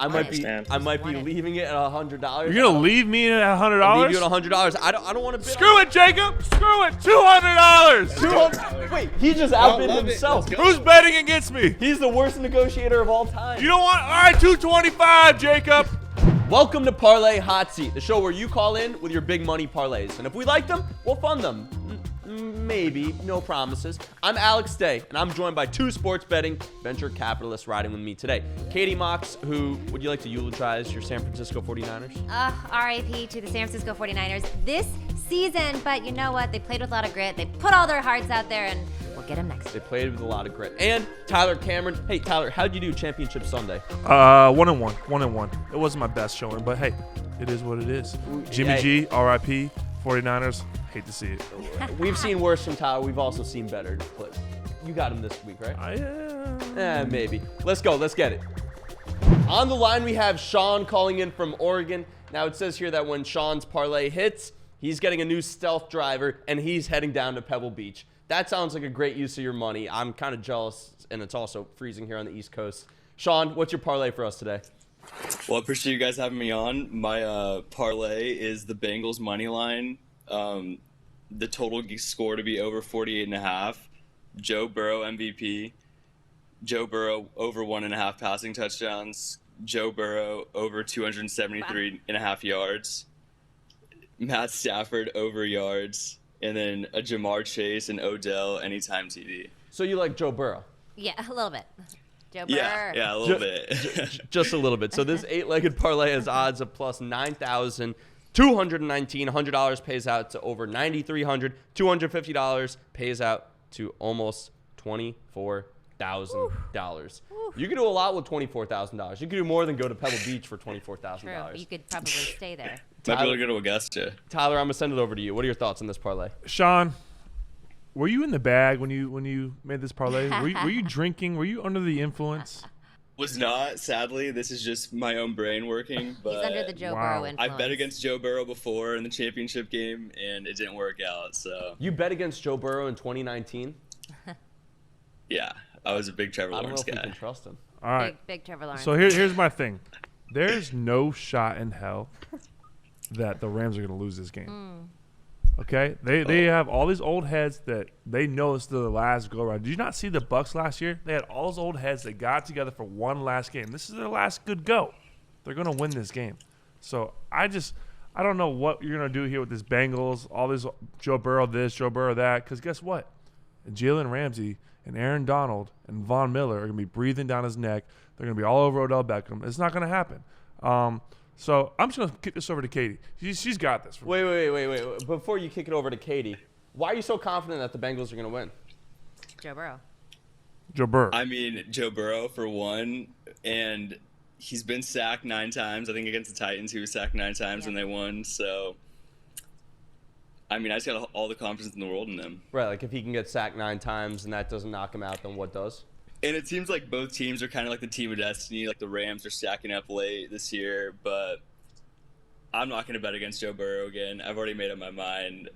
I might be leaving it at $100. You're gonna leave me at $100? I'll leave you at $100. I don't want to. Screw it, Jacob. Screw it. $200. Wait, he just outbid himself. Who's betting against me? He's the worst negotiator of all time. You don't want? All right, $225, Jacob. Welcome to Parlay Hot Seat, the show where you call in with your big money parlays, and if we like them, we'll fund them. Maybe, no promises. I'm Alex Day, and I'm joined by two sports betting venture capitalists riding with me today. Katie Mox, who would you like to eulogize your San Francisco 49ers? RIP to the San Francisco 49ers this season, but you know what? They played with a lot of grit. They put all their hearts out there, and we'll get them next. They played with a lot of grit. And Tyler Cameron. Hey, Tyler, how'd you do Championship Sunday? 1-1. It wasn't my best showing, but hey, it is what it is. Jimmy G, RIP, 49ers. Hate to see it. We've seen worse from Tyler. We've also seen better. But you got him this week, right? Maybe. Let's go. Let's get it. On the line, we have Sean calling in from Oregon. Now, it says here that when Sean's parlay hits, he's getting a new stealth driver, and he's heading down to Pebble Beach. That sounds like a great use of your money. I'm kind of jealous, and it's also freezing here on the East Coast. Sean, what's your parlay for us today? Well, I appreciate you guys having me on. My parlay is the Bengals money line. The total score to be over 48.5. Joe Burrow MVP. Joe Burrow over 1.5 passing touchdowns. Joe Burrow over 273.5 yards. Matt Stafford over yards. And then a Jamar Chase and Odell anytime TD. So you like Joe Burrow? Yeah, a little bit. Joe Burrow. Yeah, a little bit. Just a little bit. So this eight-legged parlay has odds of plus 9,219. $100 pays out to over 9,300. $250 pays out to almost $24,000. You could do a lot with $24,000. You could do more than go to Pebble Beach for $24,000. True. You could probably stay there. Might be able to go to Augusta. Tyler, I'm gonna send it over to you. What are your thoughts on this parlay? Sean, were you in the bag when you made this parlay? Were you drinking? Were you under the influence? Was not, sadly. This is just my own brain working. But He's under the Joe Burrow influence. I bet against Joe Burrow before in the championship game, and it didn't work out. So you bet against Joe Burrow in 2019? Yeah, I was a big Trevor Lawrence guy. I don't know if you can trust him. All right. Big Trevor Lawrence. So here's my thing. There's no shot in hell that the Rams are going to lose this game. Okay? They have all these old heads that they know it's the last go-around. Did you not see the Bucs last year? They had all those old heads that got together for one last game. This is their last good go. They're going to win this game. So I don't know what you're going to do here with this Bengals, all this Joe Burrow this, Joe Burrow that, because guess what? Jalen Ramsey and Aaron Donald and Von Miller are going to be breathing down his neck. They're going to be all over Odell Beckham. It's not going to happen. So I'm just going to kick this over to Katie. She's got this. Wait. Before you kick it over to Katie, why are you so confident that the Bengals are going to win? Joe Burrow. Joe Burrow. I mean, Joe Burrow, for one, and he's been sacked 9 times. I think against the Titans, he was sacked 9 times when they won. So, I mean, I just got all the confidence in the world in him. Right, like if he can get sacked 9 times and that doesn't knock him out, then what does? And it seems like both teams are kind of like the team of destiny. Like the Rams are stacking up late this year, but I'm not going to bet against Joe Burrow again. I've already made up my mind.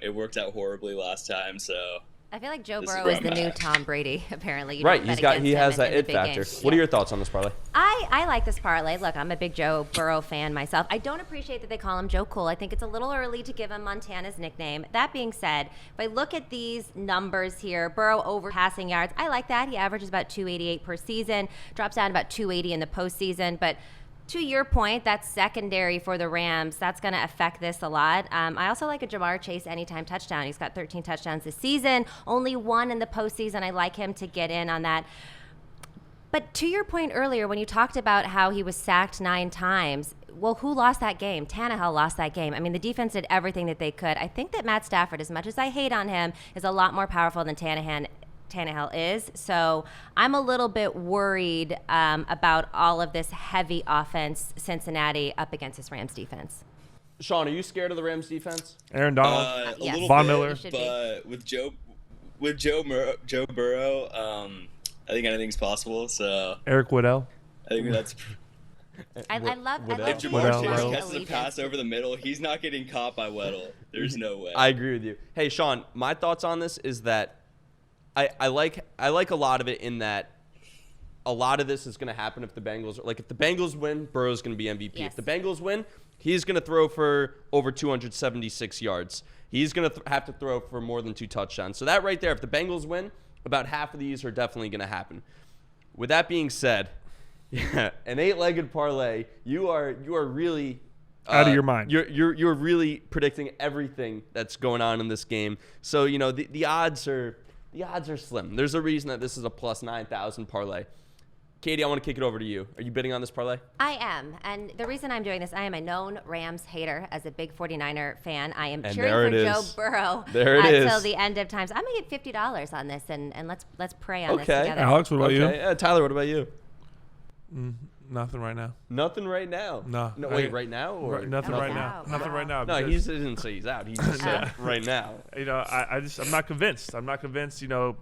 It worked out horribly last time, so I feel like Joe Burrow is the new Tom Brady. Apparently, right? He has that it factor. What are your thoughts on this parlay? I like this parlay. Look, I'm a big Joe Burrow fan myself. I don't appreciate that they call him Joe Cool. I think it's a little early to give him Montana's nickname. That being said, if I look at these numbers here, Burrow over passing yards, I like that. He averages about 288 per season, drops down to about 280 in the postseason, but to your point, that's secondary for the Rams. That's going to affect this a lot. I also like a Jamar Chase anytime touchdown. He's got 13 touchdowns this season, only 1 in the postseason. I like him to get in on that. But to your point earlier, when you talked about how he was sacked 9 times, well, who lost that game? Tannehill lost that game. I mean, the defense did everything that they could. I think that Matt Stafford, as much as I hate on him, is a lot more powerful than Tannehill is. So I'm a little bit worried about all of this heavy offense Cincinnati up against this Rams defense. Sean, are you scared of the Rams defense? Aaron Donald, a little Von bit, Miller, but with Joe Burrow, I think anything's possible. So Eric Weddle. I think that's. I love if Jamar Chase catches a pass over the middle, he's not getting caught by Weddle. There's no way. I agree with you. Hey, Sean, my thoughts on this is that I like a lot of it in that a lot of this is going to happen if the Bengals, if the Bengals win, Burrow's going to be MVP. Yes. If the Bengals win, he's going to throw for over 276 yards. He's going to have to throw for more than 2 touchdowns. So that right there, if the Bengals win, about half of these are definitely going to happen. With that being said, an 8-legged parlay, you are really out of your mind. You're really predicting everything that's going on in this game. So the odds are slim. There's a reason that this is a plus 9,000 parlay. Katie, I want to kick it over to you. Are you bidding on this parlay? I am. And the reason I'm doing this, I am a known Rams hater. As a big 49er fan, I am cheering for Joe Burrow until the end of times. I'm going to get $50 on this, and let's pray on this together. Alex, what about you? Tyler, what about you? Nothing right now. Nothing right now? No. Wait, right now? Or nothing right now. Nothing right now. No, he didn't say he's out. He just said right now. I'm not convinced. I'm not convinced, the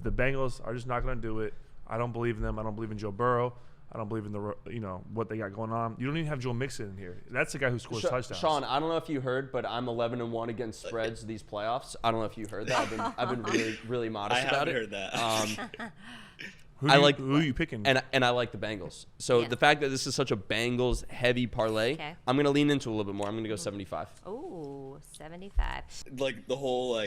Bengals are just not going to do it. I don't believe in them. I don't believe in Joe Burrow. I don't believe in what they got going on. You don't even have Joe Mixon in here. That's the guy who scores touchdowns. Sean, I don't know if you heard, but I'm 11-1 against spreads these playoffs. I don't know if you heard that. I've been really, really modest about it. I haven't heard that. Who are you picking? And I like the Bengals. So the fact that this is such a Bengals heavy parlay, I'm going to lean into a little bit more. I'm going to go 75. Ooh, 75. The whole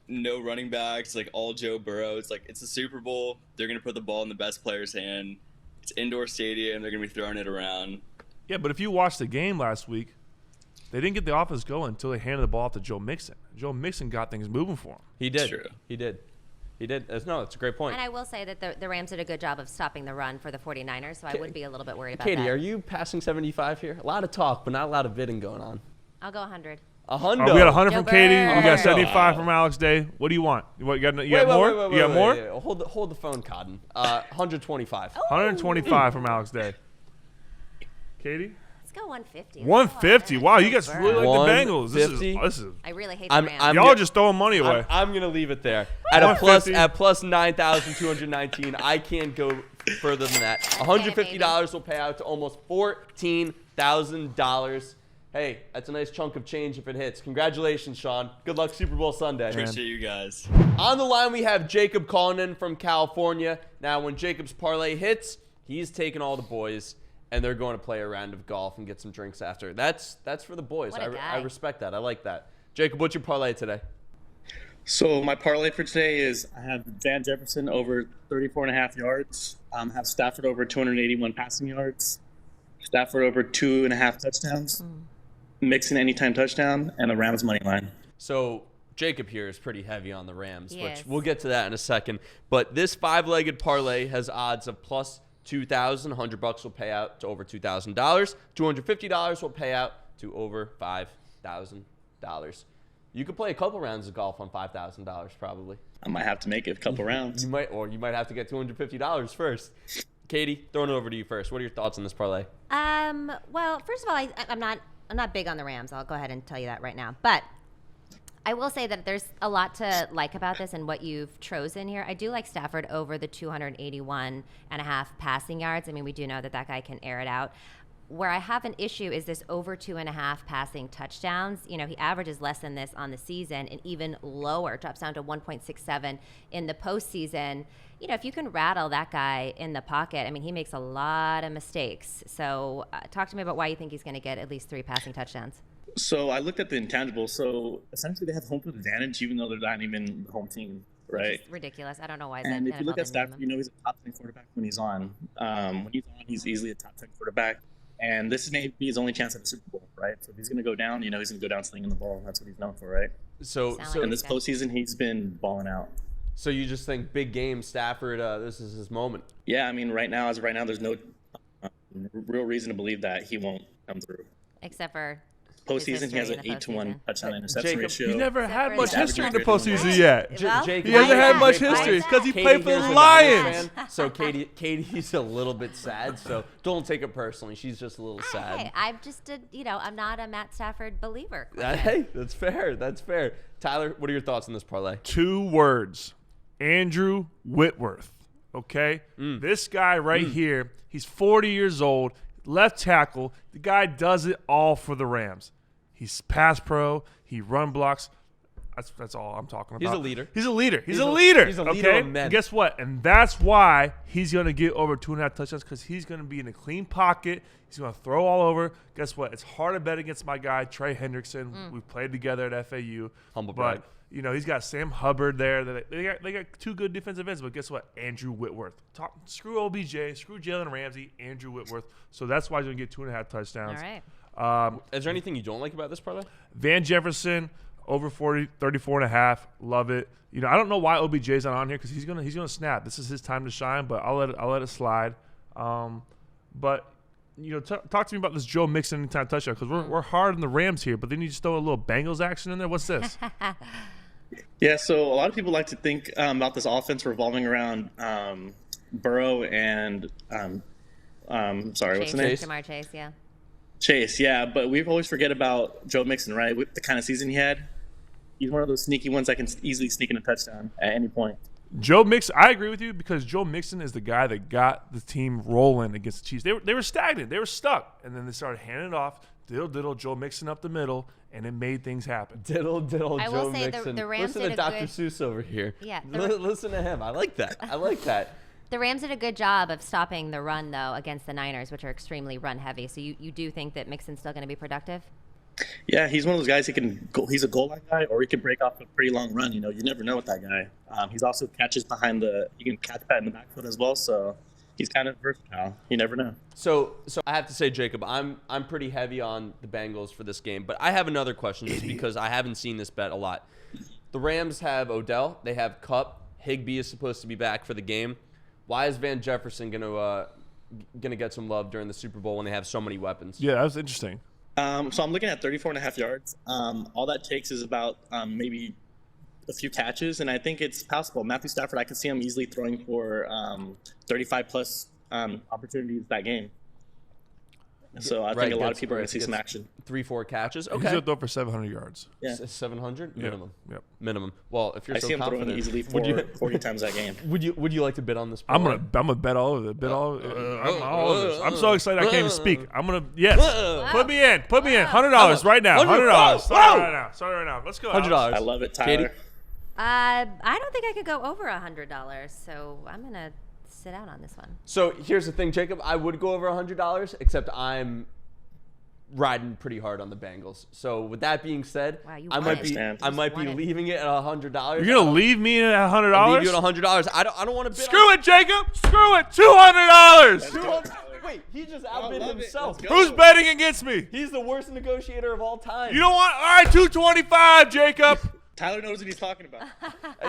no running backs, all Joe Burrow. It's a Super Bowl. They're gonna put the ball in the best player's hand. It's indoor stadium. They're gonna be throwing it around. Yeah, but if you watched the game last week, they didn't get the offense going until they handed the ball off to Joe Mixon. Joe Mixon got things moving for him. He did. True. He did. No, it's a great point. And I will say that the Rams did a good job of stopping the run for the 49ers, so I would be a little bit worried about that. Katie, are you passing 75 here? A lot of talk, but not a lot of bidding going on. I'll go 100. 100. We got 100 from Joe Katie. Burrow. We got 75 from Alex Day. What do you want? You got more? You got more? Wait. Hold the phone, Cotton. 125. 125 from Alex Day. Katie? Let's go 150. 150. Wow, you guys really like the Bengals. This is I really hate the Rams. y'all just throwing money away. I'm gonna leave it there at plus 9,219. I can't go further than that. $150 will pay out to almost $14,000. Hey, that's a nice chunk of change if it hits. Congratulations, Sean. Good luck Super Bowl Sunday. Appreciate you guys. On the line, we have Jacob calling in from California. Now, when Jacob's parlay hits, he's taking all the boys, and they're going to play a round of golf and get some drinks after. That's for the boys. I respect that. I like that. Jacob, what's your parlay today? So my parlay for today is I have Van Jefferson over 34.5 yards. Have Stafford over 281 passing yards. Stafford over 2.5 touchdowns. Mixon anytime touchdown, and the Rams money line. So Jacob here is pretty heavy on the Rams, Yes. which we'll get to that in a second. But this 5-legged parlay has odds of plus 2,000. $100 will pay out to over $2,000. $250 will pay out to over $5,000. You could play a couple rounds of golf on $5,000 probably. I might have to make it a couple rounds. You might have to get $250 first. Katie, throwing it over to you first. What are your thoughts on this parlay? Well, first of all, I'm not big on the Rams. I'll go ahead and tell you that right now. But I will say that there's a lot to like about this and what you've chosen here. I do like Stafford over the 281.5 passing yards. I mean, we do know that guy can air it out. Where I have an issue is this over 2.5 passing touchdowns. He averages less than this on the season and even lower, drops down to 1.67 in the postseason. If you can rattle that guy in the pocket, I mean, he makes a lot of mistakes. So talk to me about why you think he's going to get at least 3 passing touchdowns. So I looked at the intangibles. So essentially they have home field advantage even though they're not even the home team, right? It's ridiculous. I don't know why. And if you look at Stafford, he's a top 10 quarterback when he's on. When he's easily a top 10 quarterback. And this is maybe his only chance at the Super Bowl, right? So if he's going to go down, he's going to go down slinging the ball. That's what he's known for, right? So in this postseason, he's been balling out. So you just think big game, Stafford, this is his moment? Yeah, I mean, right now, there's no real reason to believe that he won't come through. Except for postseason, he has an 8-to-1 touchdown interception ratio. He never had much history in the postseason postseason yet. Jacob, he hasn't had much history because he played for the Lions. So Katie's a little bit sad. So don't take it personally. She's just a little sad. Hey, I'm just I'm not a Matt Stafford believer. Hey, that's fair. That's fair. Tyler, what are your thoughts on this parlay? 2 words. Andrew Whitworth. Okay? This guy right here, he's 40 years old, left tackle. The guy does it all for the Rams. He's pass pro. He run blocks. That's all I'm talking about. He's a leader. He's a leader. He's a leader. He's a leader okay? of men. And guess what? And that's why he's going to get over 2.5 touchdowns, because he's going to be in a clean pocket. He's going to throw all over. Guess what? It's hard to bet against my guy, Trey Hendrickson. We've played together at FAU. Humble brag. But, you know, he's got Sam Hubbard there. They got two good defensive ends, but guess what? Andrew Whitworth. Screw OBJ. Screw Jalen Ramsey. Andrew Whitworth. So that's why he's going to get 2.5 touchdowns. All right. Is there anything you don't like about this parlay? Van Jefferson over 34.5. Love it. You know, I don't know why OBJ's not on here, because he's gonna snap. This is his time to shine, but I'll let it slide. But you know, talk to me about this Joe Mixon anytime touchdown, because we're hard on the Rams here, but then you just throw a little Bengals action in there. What's this? Yeah, so a lot of people like to think about this offense revolving around Burrow and sorry, what's the name? Jamar Chase, yeah. Chase, yeah, but we always forget about Joe Mixon, right? With the kind of season he had, he's one of those sneaky ones that can easily sneak in a touchdown at any point. Joe Mixon, I agree with you, because Joe Mixon is the guy that got the team rolling against the Chiefs. They were stagnant. They were stuck. And then they started handing it off. Diddle, Joe Mixon up the middle, and it made things happen. Diddle, I will Joe say Mixon. the Rams Listen did to a Dr. good- Seuss over here. Yeah, Listen to him. I like that. I like that. The Rams did a good job of stopping the run, though, against the Niners, which are extremely run-heavy. So you do think that Mixon's still going to be productive? Yeah, he's one of those guys. He's a goal line guy, or he can break off a pretty long run. You know, you never know with that guy. He's also catches he can catch that in the backfield as well. So he's kind of versatile. You never know. So I have to say, Jacob, I'm pretty heavy on the Bengals for this game, but I have another question just because I haven't seen this bet a lot. The Rams have Odell. They have Kupp. Higbee is supposed to be back for the game. Why is Van Jefferson gonna get some love during the Super Bowl when they have so many weapons? Yeah, that was interesting. So I'm looking at 34.5 yards. All that takes is about maybe a few catches, and I think it's possible. Matthew Stafford, I can see him easily throwing for 35-plus opportunities that game. So I think a lot of people are going to see some action. 3-4 catches. He's Okay. going to throw for 700 yards. Yeah. 700 minimum. Yep. Minimum. Well, if you're I so see him throwing confident, easily would 40 times that game. you like to bid on this? I'm parlay? gonna bet all of it. Bet all of this. I'm so excited I can't even speak. I'm gonna Put me in. $100 right now. $100. Start right now. Let's go. $100. I love it, Tyler. Katie? I don't think I could go over $100, so I'm going to sit out on this one. So here's the thing, Jacob. I would go over $100, except I'm riding pretty hard on the Bengals. So with that being said, Wow, you I won might it. be leaving it at $100. You're gonna leave me at $100? I'll leave you at $100. I don't want to bid. Screw it, Jacob. Screw it. $200. Wait, he just outbid love it. himself. Let's go. Who's betting against me? He's the worst negotiator of all time. You don't want. All right, 225, Jacob. Tyler knows what he's talking about.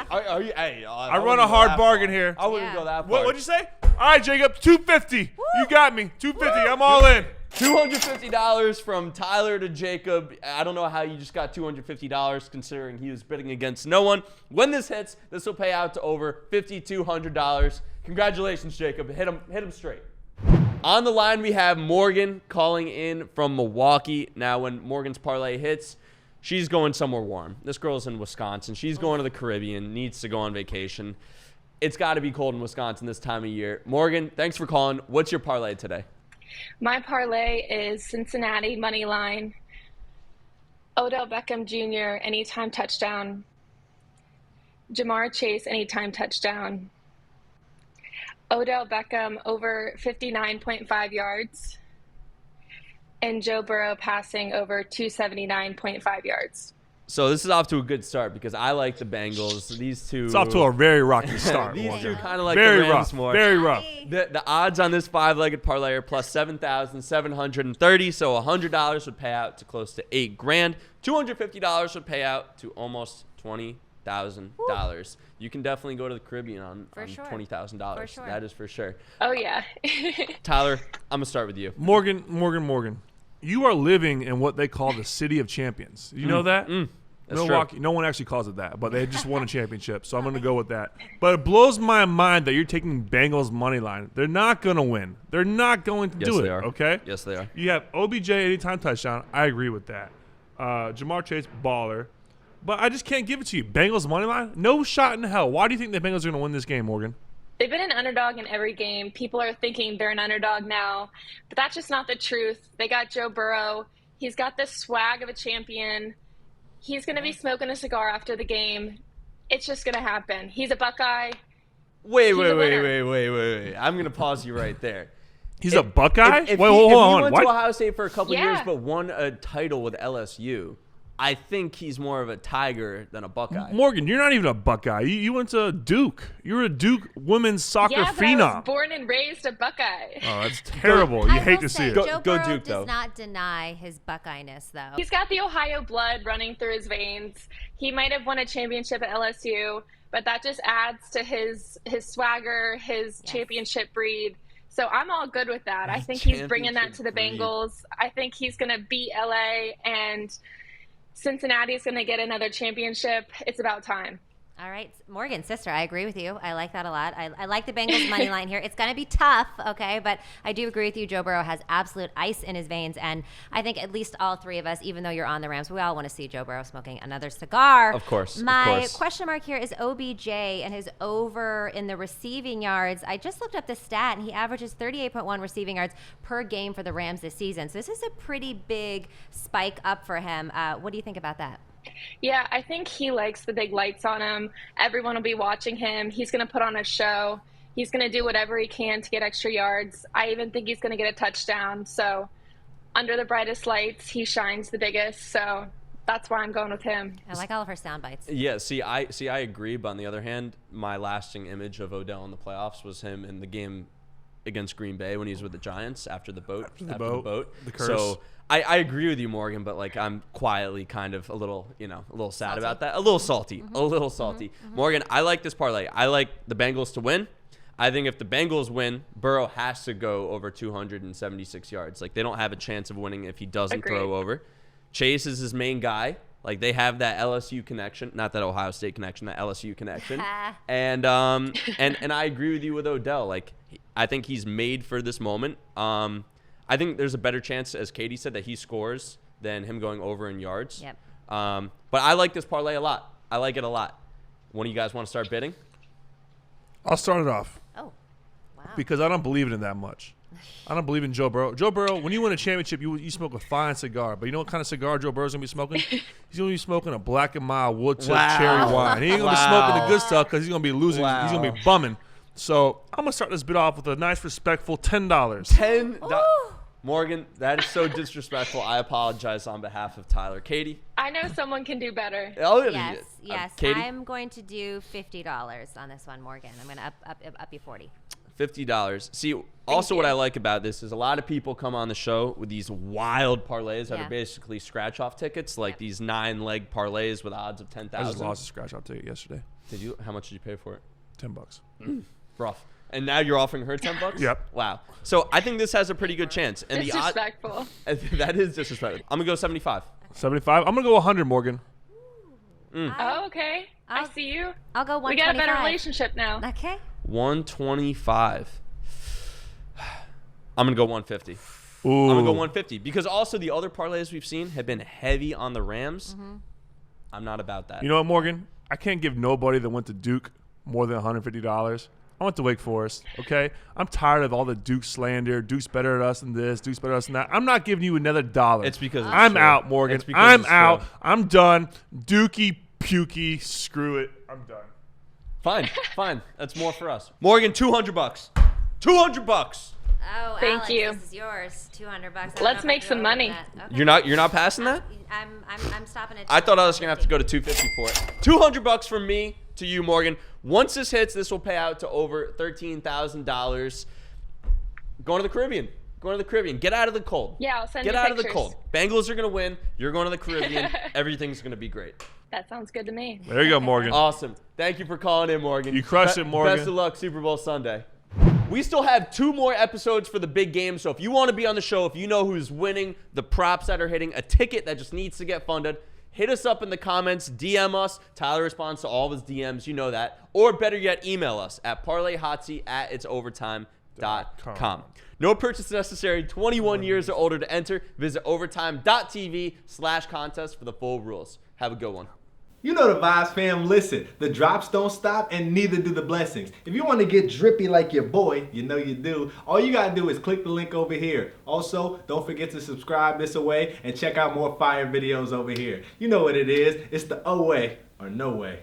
Are you? Hey, I run a hard bargain here. I wouldn't Yeah. go that far. What'd you say? All right, Jacob. 250. You got me. 250. I'm all in. $250 from Tyler to Jacob. I don't know how you just got $250 considering he was bidding against no one. When this hits, this will pay out to over $5,200. Congratulations, Jacob. Hit him straight. On the line, we have Morgan calling in from Milwaukee. Now, when Morgan's parlay hits, she's going somewhere warm. This girl's in Wisconsin. She's going to the Caribbean, needs to go on vacation. It's got to be cold in Wisconsin this time of year. Morgan, thanks for calling. What's your parlay today? My parlay is Cincinnati money line, Odell Beckham Jr. anytime touchdown, Jamar Chase anytime touchdown, Odell Beckham over 59.5 yards, and Joe Burrow passing over 279.5 yards. So this is off to a good start because I like the Bengals. These two. It's off to a very rocky start. These two Morgan. kind of like Very the Rams rough. more. Very rough. The odds on this five-legged parlay are plus 7,730. So $100 would pay out to close to $8,000. $250 would pay out to almost $20,000. You can definitely go to the Caribbean on sure. $20,000. For sure. That is for sure. Oh, yeah. Tyler, I'm gonna start with you. Morgan. You are living in what they call the city of champions. You know that? That's Milwaukee. true. No one actually calls it that, but they just won a championship, so I'm going to go with that. But it blows my mind that you're taking Bengals money line. They're not going to win. They're not going to do they it. are. Okay. Yes, they are. You have OBJ anytime touchdown. I agree with that. Jamar Chase baller, but I just can't give it to you. Bengals money line. No shot in hell. Why do you think the Bengals are going to win this game, Morgan? They've been an underdog in every game. People are thinking they're an underdog now, but that's just not the truth. They got Joe Burrow. He's got the swag of a champion. He's going to be smoking a cigar after the game. It's just going to happen. He's a Buckeye. Wait. He's a winner. Wait. I'm going to pause you right there. He's a Buckeye? If Hold he on. went What? to Ohio State for a couple Yeah. years but won a title with LSU, I think he's more of a Tiger than a Buckeye. Morgan, you're not even a Buckeye. You went to Duke. You were a Duke women's soccer Yeah, but I phenom. was born and raised a Buckeye. Oh, that's terrible. You I hate will to say, see it. Go Joe Burrow Duke, does though. not deny his Buckeye-ness, though. He's got the Ohio blood running through his veins. He might have won a championship at LSU, but that just adds to his swagger, his championship breed. So I'm all good with that. I think he's bringing that to the Championship breed. Bengals. I think he's going to beat LA, and Cincinnati is going to get another championship. It's about time. All right, Morgan, sister, I agree with you. I like that a lot. I like the Bengals money line here. It's going to be tough, okay, but I do agree with you. Joe Burrow has absolute ice in his veins, and I think at least all three of us, even though you're on the Rams, we all want to see Joe Burrow smoking another cigar. Of course. My question mark here is OBJ and his over in the receiving yards. I just looked up the stat, and he averages 38.1 receiving yards per game for the Rams this season. So this is a pretty big spike up for him. What do you think about that? Yeah, I think he likes the big lights on him. Everyone will be watching him. He's going to put on a show. He's going to do whatever he can to get extra yards. I even think he's going to get a touchdown. So under the brightest lights, he shines the biggest. So that's why I'm going with him. I like all of her sound bites. Yeah, I agree, but on the other hand, my lasting image of Odell in the playoffs was him in the game against Green Bay when he was with the Giants after the boat. The curse. So I agree with you, Morgan, but like I'm quietly kind of a little sad about that. A little salty. Morgan, I like this parlay. I like the Bengals to win. I think if the Bengals win, Burrow has to go over 276 yards. Like they don't have a chance of winning if he doesn't Agreed. throw over. Chase is his main guy. Like they have that LSU connection, not that Ohio State connection, that LSU connection. and I agree with you with Odell. Like I think he's made for this moment. I think there's a better chance, as Katie said, that he scores than him going over in yards. Yep. But I like this parlay a lot. I like it a lot. One of you guys want to start bidding? I'll start it off Oh, wow. because I don't believe in it that much. I don't believe in Joe Burrow. Joe Burrow, when you win a championship, you smoke a fine cigar. But you know what kind of cigar Joe Burrow's going to be smoking? He's going to be smoking a Black & Mild wood tip cherry wine. He ain't going to be smoking the good stuff because he's going to be losing. He's going to be bumming. So I'm going to start this bid off with a nice, respectful $10. $10. Morgan, that is so disrespectful. I apologize on behalf of Tyler. Katie? I know someone can do better. Oh, Yes. Katie? I'm going to do $50 on this one, Morgan. I'm going to up you 40. $50. See, also what I like about this is a lot of people come on the show with these wild parlays that Yeah. are basically scratch-off tickets, like these 9-leg parlays with odds of 10,000. I just lost a scratch-off ticket yesterday. Did you? How much did you pay for it? $10. Rough. And now you're offering her $10? Yep. Wow. So I think this has a pretty good chance. And the odd Disrespectful. that is disrespectful. I'm gonna go 75. 75. I'm going to go 100, Morgan. Oh, okay. I I'll- see you. I'll go 125. We got a better relationship now. Okay. 125. I'm gonna go 150. Ooh. I'm gonna go 150 because also the other parlays we've seen have been heavy on the Rams. I'm not about that. You know what, Morgan? I can't give nobody that went to Duke more than $150. I went to Wake Forest, okay? I'm tired of all the Duke slander. Duke's better at us than this. Duke's better at us than that. I'm not giving you another dollar. It's because it's I'm true. out, Morgan. It's because I'm it's out. true. I'm done. Dookie, pukey, screw it. I'm done. Fine. That's more for us. Morgan, $200. $200. Thank Oh, Alex, you. this is yours. $200. I don't Let's know if I make can some go money. with that. Okay. You're not passing that? I'm stopping at. I thought I was gonna have to go to 250 for it. $200 from me to you, Morgan. Once this hits, this will pay out to over $13,000. Going to the Caribbean. Get out of the cold. Yeah, I'll send Get you out of the pictures. cold. Bengals are gonna win. You're going to the Caribbean. Everything's gonna be great. That sounds good to me. There you go, Morgan. Awesome. Thank you for calling in, Morgan. You crushed it, Morgan. Best of luck, Super Bowl Sunday. We still have 2 more episodes for the big game, so if you want to be on the show, if you know who's winning, the props that are hitting, a ticket that just needs to get funded, hit us up in the comments, DM us. Tyler responds to all of his DMs, you know that. Or better yet, email us at parlayhotseat@itsovertime.com. No purchase necessary, 21 years or older to enter. Visit overtime.tv/contest for the full rules. Have a good one. You know the vibes, fam. Listen, the drops don't stop and neither do the blessings. If you want to get drippy like your boy, you know you do, all you gotta do is click the link over here. Also, don't forget to subscribe this away and check out more fire videos over here. You know what it is. It's the O way or no way.